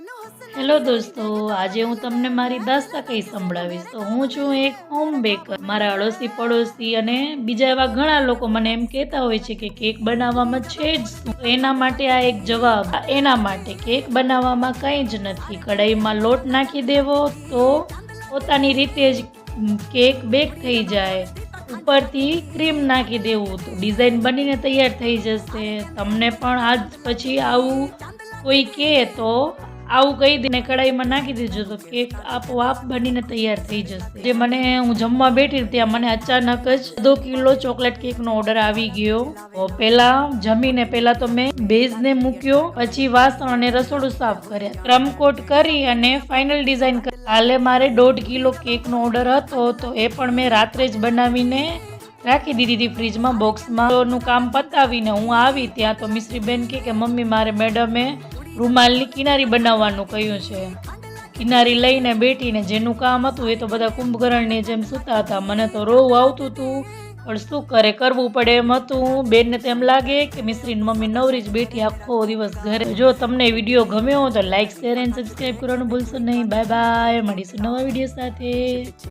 Hello દોસ્તો, આજે હું તમને મારી દાસ્તા કઈ સંભળાવીશ. તો હું છું એક હોમ બેકર. મારા અડોશી પડોશી અને બીજા એવા ઘણા લોકો મને એમ કહેતા હોય છે કે કેક બનાવવામાં છે જ શું. તો એના માટે આ એક જવાબ. એના માટે કેક બનાવવામાં કંઈ જ નથી. કઢાઈમાં લોટ નાખી દેવો તો પોતાની રીતે જ કેક બેક થઈ જાય. ઉપરથી ક્રીમ નાખી દેવું તો ડિઝાઇન બનીને તૈયાર થઈ જશે. તમને પણ આજ પછી આવું કોઈ કહે તો આવું કહી દઈને કઢાઈમાં નાખી દેજો તો કેક આપોઆપ બનીને તૈયાર થઈ જશે. જે હું જમવા બેઠી ત્યાં મને અચાનક જ 2 કિલો ચોકલેટ કેકનો ઓર્ડર આવી ગયો. પહેલા જમીને પહેલા તો મેં બેઝને મૂક્યો, પછી વાસણ અને રસોડું સાફ કર્યા, ક્રમ કોટ કરી અને ફાઇનલ ડિઝાઇન કરી. કાલે મારે 1.5 કિલો કેકનો ઓર્ડર હતો તો એ પણ મેં રાત્રે જ બનાવીને રાખી દીધી હતી ફ્રીજમાં, બોક્સમાં. નું કામ પતાવીને હું આવી ત્યાં તો મિશ્રીબેન કે મમ્મી મારે મેડમે રૂમાલની કિનારી બનાવવાનું કહ્યું છે. કિનારી લઈને બેઠીને જેનું કામ હતું એ તો બધા કુંભકરણની જેમ સૂતા હતા. મને તો રોવું આવતું હતું પણ શું કરે, કરવું પડે એમ હતું. બેનને તેમ લાગે કે મિશ્રીની મમ્મી નવરી જ બેઠી આખો દિવસ ઘરે. જો તમને વિડીયો ગમ્યો હોય તો લાઈક, શેર એન્ડ સબસ્ક્રાઈબ કરવાનું ભૂલશો નહીં. બાય બાય, મળીશું નવા વિડીયો સાથે.